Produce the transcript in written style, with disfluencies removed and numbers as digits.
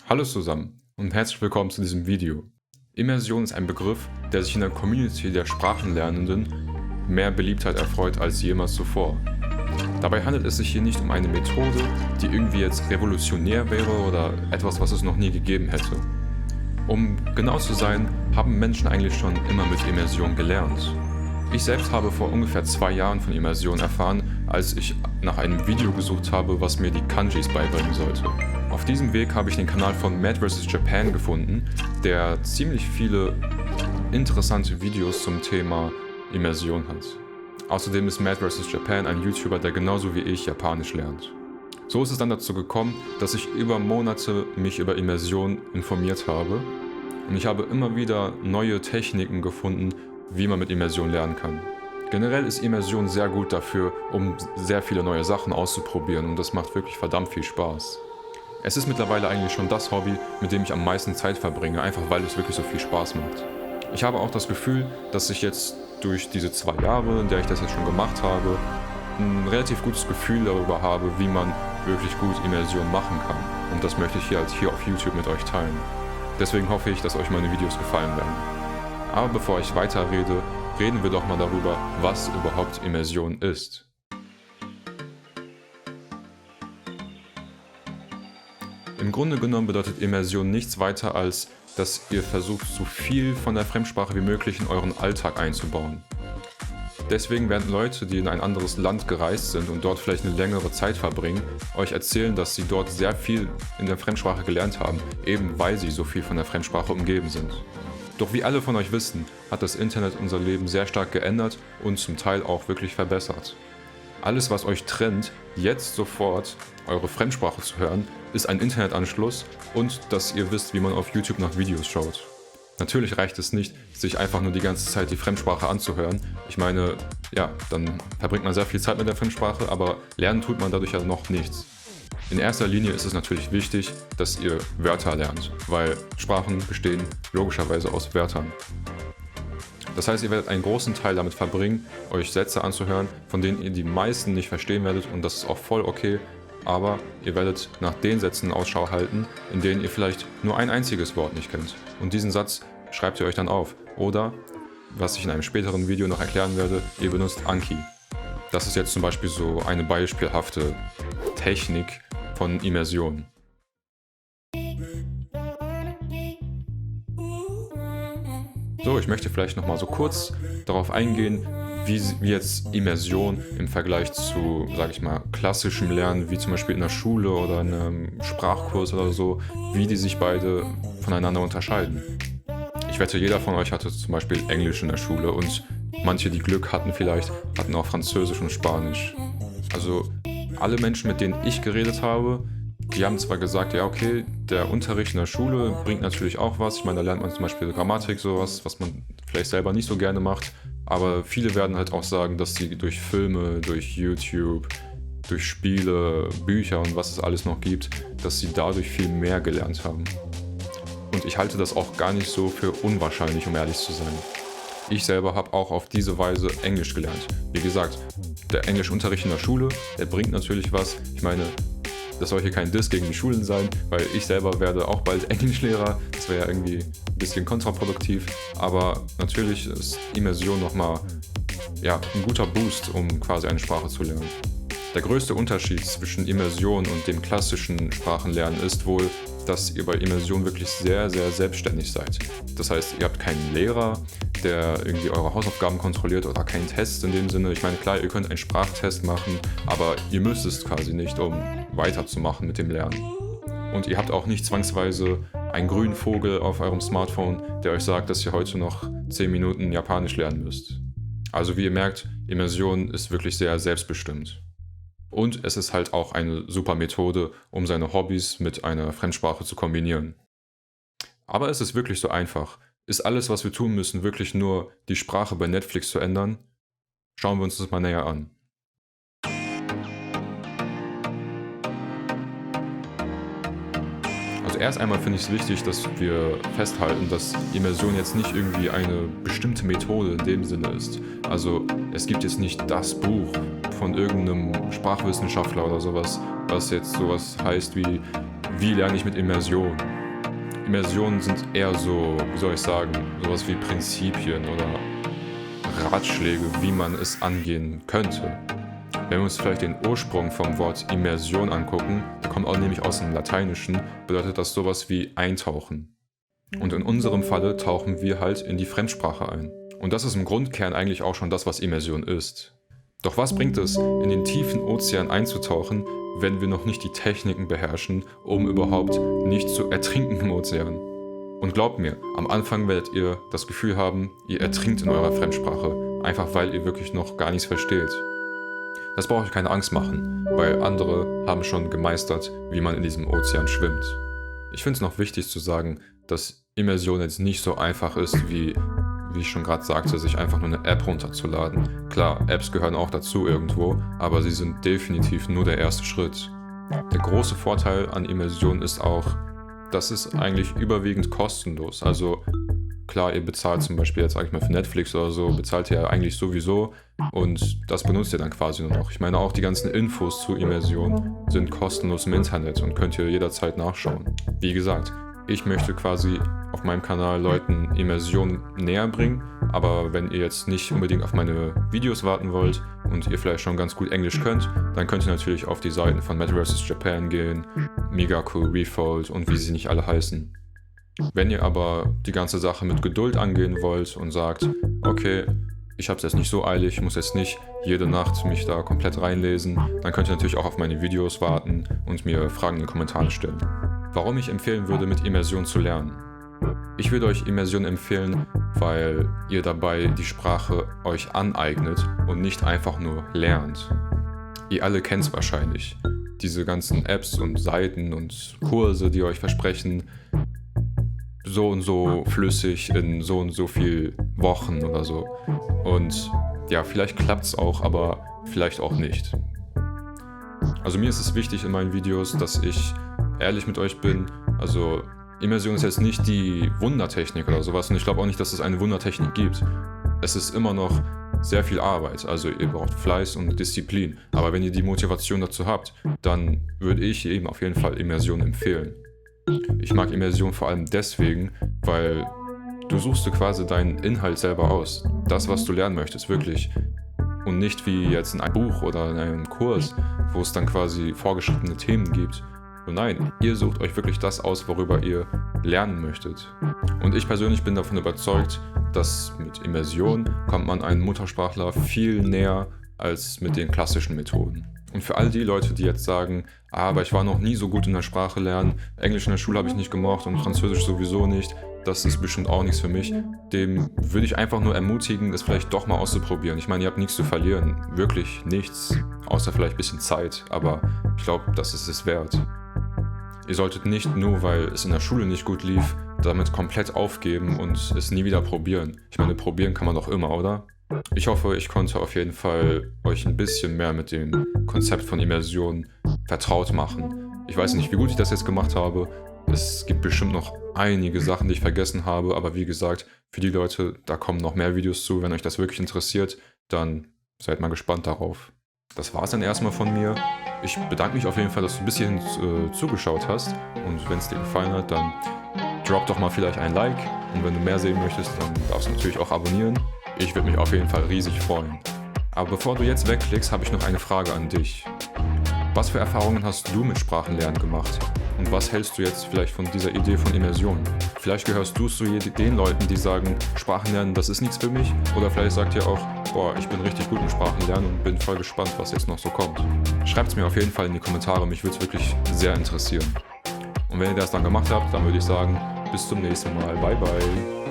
Hallo zusammen und herzlich willkommen zu diesem Video. Immersion ist ein Begriff, der sich in der Community der Sprachenlernenden mehr Beliebtheit erfreut als jemals zuvor. Dabei handelt es sich hier nicht um eine Methode, die irgendwie jetzt revolutionär wäre oder etwas, was es noch nie gegeben hätte. Um genau zu sein, haben Menschen eigentlich schon immer mit Immersion gelernt. Ich selbst habe vor ungefähr 2 Jahren von Immersion erfahren, als ich nach einem Video gesucht habe, was mir die Kanjis beibringen sollte. Auf diesem Weg habe ich den Kanal von Mad vs. Japan gefunden, der ziemlich viele interessante Videos zum Thema Immersion hat. Außerdem ist Mad vs. Japan ein YouTuber, der genauso wie ich Japanisch lernt. So ist es dann dazu gekommen, dass ich über Monate mich über Immersion informiert habe und ich habe immer wieder neue Techniken gefunden, wie man mit Immersion lernen kann. Generell ist Immersion sehr gut dafür, um sehr viele neue Sachen auszuprobieren und das macht wirklich verdammt viel Spaß. Es ist mittlerweile eigentlich schon das Hobby, mit dem ich am meisten Zeit verbringe, einfach weil es wirklich so viel Spaß macht. Ich habe auch das Gefühl, dass ich jetzt durch diese 2 Jahre, in der ich das jetzt schon gemacht habe, ein relativ gutes Gefühl darüber habe, wie man wirklich gut Immersion machen kann. Und das möchte ich hier auf YouTube mit euch teilen. Deswegen hoffe ich, dass euch meine Videos gefallen werden. Aber bevor ich weiter rede, reden wir doch mal darüber, was überhaupt Immersion ist. Im Grunde genommen bedeutet Immersion nichts weiter als, dass ihr versucht, so viel von der Fremdsprache wie möglich in euren Alltag einzubauen. Deswegen werden Leute, die in ein anderes Land gereist sind und dort vielleicht eine längere Zeit verbringen, euch erzählen, dass sie dort sehr viel in der Fremdsprache gelernt haben, eben weil sie so viel von der Fremdsprache umgeben sind. Doch wie alle von euch wissen, hat das Internet unser Leben sehr stark geändert und zum Teil auch wirklich verbessert. Alles, was euch trennt, jetzt sofort eure Fremdsprache zu hören, ist ein Internetanschluss und dass ihr wisst, wie man auf YouTube nach Videos schaut. Natürlich reicht es nicht, sich einfach nur die ganze Zeit die Fremdsprache anzuhören. Ich meine, ja, dann verbringt man sehr viel Zeit mit der Fremdsprache, aber lernen tut man dadurch ja noch nichts. In erster Linie ist es natürlich wichtig, dass ihr Wörter lernt, weil Sprachen bestehen logischerweise aus Wörtern. Das heißt, ihr werdet einen großen Teil damit verbringen, euch Sätze anzuhören, von denen ihr die meisten nicht verstehen werdet und das ist auch voll okay, aber ihr werdet nach den Sätzen Ausschau halten, in denen ihr vielleicht nur ein einziges Wort nicht kennt. Und diesen Satz schreibt ihr euch dann auf. Oder, was ich in einem späteren Video noch erklären werde, ihr benutzt Anki. Das ist jetzt zum Beispiel so eine beispielhafte Technik von Immersion. So, ich möchte vielleicht noch mal so kurz darauf eingehen, wie jetzt Immersion im Vergleich zu, sage ich mal, klassischem Lernen, wie zum Beispiel in der Schule oder in einem Sprachkurs oder so, wie die sich beide voneinander unterscheiden. Ich wette, jeder von euch hatte zum Beispiel Englisch in der Schule und manche, die Glück hatten vielleicht, hatten auch Französisch und Spanisch. Also alle Menschen, mit denen ich geredet habe, die haben zwar gesagt, ja okay, der Unterricht in der Schule bringt natürlich auch was. Ich meine, da lernt man zum Beispiel Grammatik, sowas, was man vielleicht selber nicht so gerne macht. Aber viele werden halt auch sagen, dass sie durch Filme, durch YouTube, durch Spiele, Bücher und was es alles noch gibt, dass sie dadurch viel mehr gelernt haben. Und ich halte das auch gar nicht so für unwahrscheinlich, um ehrlich zu sein. Ich selber habe auch auf diese Weise Englisch gelernt. Wie gesagt, der Englischunterricht in der Schule, der bringt natürlich was. Ich meine, das soll hier kein Diss gegen die Schulen sein, weil ich selber werde auch bald Englischlehrer. Das wäre ja irgendwie ein bisschen kontraproduktiv. Aber natürlich ist Immersion nochmal ein guter Boost, um quasi eine Sprache zu lernen. Der größte Unterschied zwischen Immersion und dem klassischen Sprachenlernen ist wohl, dass ihr bei Immersion wirklich sehr, sehr selbstständig seid. Das heißt, ihr habt keinen Lehrer, der irgendwie eure Hausaufgaben kontrolliert oder keinen Test in dem Sinne. Ich meine, klar, ihr könnt einen Sprachtest machen, aber ihr müsst es quasi nicht, um weiterzumachen mit dem Lernen. Und ihr habt auch nicht zwangsweise einen grünen Vogel auf eurem Smartphone, der euch sagt, dass ihr heute noch 10 Minuten Japanisch lernen müsst. Also wie ihr merkt, Immersion ist wirklich sehr selbstbestimmt. Und es ist halt auch eine super Methode, um seine Hobbys mit einer Fremdsprache zu kombinieren. Aber ist es wirklich so einfach? Ist alles, was wir tun müssen, wirklich nur die Sprache bei Netflix zu ändern? Schauen wir uns das mal näher an. Also erst einmal finde ich es wichtig, dass wir festhalten, dass Immersion jetzt nicht irgendwie eine bestimmte Methode in dem Sinne ist. Also es gibt jetzt nicht das Buch von irgendeinem Sprachwissenschaftler oder sowas, was jetzt sowas heißt wie wie lerne ich mit Immersion? Immersionen sind eher so, wie soll ich sagen, sowas wie Prinzipien oder Ratschläge, wie man es angehen könnte. Wenn wir uns vielleicht den Ursprung vom Wort Immersion angucken, der kommt auch nämlich aus dem Lateinischen, bedeutet das sowas wie eintauchen. Und in unserem Falle tauchen wir halt in die Fremdsprache ein. Und das ist im Grundkern eigentlich auch schon das, was Immersion ist. Doch was bringt es, in den tiefen Ozean einzutauchen, wenn wir noch nicht die Techniken beherrschen, um überhaupt nicht zu ertrinken im Ozean? Und glaubt mir, am Anfang werdet ihr das Gefühl haben, ihr ertrinkt in eurer Fremdsprache, einfach weil ihr wirklich noch gar nichts versteht. Das braucht euch keine Angst machen, weil andere haben schon gemeistert, wie man in diesem Ozean schwimmt. Ich finde es noch wichtig zu sagen, dass Immersion jetzt nicht so einfach ist, wie ich schon gerade sagte, sich einfach nur eine App runterzuladen. Klar, Apps gehören auch dazu irgendwo, aber sie sind definitiv nur der erste Schritt. Der große Vorteil an Immersion ist auch, das ist eigentlich überwiegend kostenlos. Also klar, ihr bezahlt zum Beispiel jetzt, sag ich mal, für Netflix oder so, bezahlt ihr ja eigentlich sowieso und das benutzt ihr dann quasi nur noch. Ich meine, auch die ganzen Infos zu Immersion sind kostenlos im Internet und könnt ihr jederzeit nachschauen. Wie gesagt, ich möchte quasi auf meinem Kanal Leuten Immersion näher bringen, aber wenn ihr jetzt nicht unbedingt auf meine Videos warten wollt und ihr vielleicht schon ganz gut Englisch könnt, dann könnt ihr natürlich auf die Seiten von Mad vs. Japan gehen, Migaku, Refold und wie sie nicht alle heißen. Wenn ihr aber die ganze Sache mit Geduld angehen wollt und sagt, okay, ich habe es jetzt nicht so eilig, ich muss jetzt nicht jede Nacht mich da komplett reinlesen, dann könnt ihr natürlich auch auf meine Videos warten und mir Fragen in den Kommentaren stellen. Warum ich empfehlen würde, mit Immersion zu lernen? Ich würde euch Immersion empfehlen, weil ihr dabei die Sprache euch aneignet und nicht einfach nur lernt. Ihr alle kennt es wahrscheinlich. Diese ganzen Apps und Seiten und Kurse, die euch versprechen, so und so flüssig in so und so viel Wochen oder so. Und ja, vielleicht klappt es auch, aber vielleicht auch nicht. Also mir ist es wichtig in meinen Videos, dass ich ehrlich mit euch bin. Also Immersion ist jetzt nicht die Wundertechnik oder sowas und ich glaube auch nicht, dass es eine Wundertechnik gibt. Es ist immer noch sehr viel Arbeit, also ihr braucht Fleiß und Disziplin. Aber wenn ihr die Motivation dazu habt, dann würde ich eben auf jeden Fall Immersion empfehlen. Ich mag Immersion vor allem deswegen, weil du suchst dir quasi deinen Inhalt selber aus. Das, was du lernen möchtest, wirklich. Und nicht wie jetzt in einem Buch oder in einem Kurs, wo es dann quasi vorgeschriebene Themen gibt. Und nein, ihr sucht euch wirklich das aus, worüber ihr lernen möchtet. Und ich persönlich bin davon überzeugt, dass mit Immersion kommt man einem Muttersprachler viel näher als mit den klassischen Methoden. Und für all die Leute, die jetzt sagen, aber ich war noch nie so gut in der Sprache lernen, Englisch in der Schule habe ich nicht gemocht und Französisch sowieso nicht, das ist bestimmt auch nichts für mich, dem würde ich einfach nur ermutigen, es vielleicht doch mal auszuprobieren. Ich meine, ihr habt nichts zu verlieren, wirklich nichts, außer vielleicht ein bisschen Zeit, aber ich glaube, das ist es wert. Ihr solltet nicht nur, weil es in der Schule nicht gut lief, damit komplett aufgeben und es nie wieder probieren. Ich meine, probieren kann man doch immer, oder? Ich hoffe, ich konnte auf jeden Fall euch ein bisschen mehr mit dem Konzept von Immersion vertraut machen. Ich weiß nicht, wie gut ich das jetzt gemacht habe. Es gibt bestimmt noch einige Sachen, die ich vergessen habe, aber wie gesagt, für die Leute, da kommen noch mehr Videos zu. Wenn euch das wirklich interessiert, dann seid mal gespannt darauf. Das war's dann erstmal von mir. Ich bedanke mich auf jeden Fall, dass du ein bisschen zugeschaut hast und wenn es dir gefallen hat, dann drop doch mal vielleicht ein Like und wenn du mehr sehen möchtest, dann darfst du natürlich auch abonnieren. Ich würde mich auf jeden Fall riesig freuen. Aber bevor du jetzt wegklickst, habe ich noch eine Frage an dich. Was für Erfahrungen hast du mit Sprachenlernen gemacht? Und was hältst du jetzt vielleicht von dieser Idee von Immersion? Vielleicht gehörst du zu den Leuten, die sagen, Sprachenlernen, das ist nichts für mich. Oder vielleicht sagt ihr auch, boah, ich bin richtig gut im Sprachenlernen und bin voll gespannt, was jetzt noch so kommt. Schreibt es mir auf jeden Fall in die Kommentare, mich würde es wirklich sehr interessieren. Und wenn ihr das dann gemacht habt, dann würde ich sagen, bis zum nächsten Mal. Bye, bye.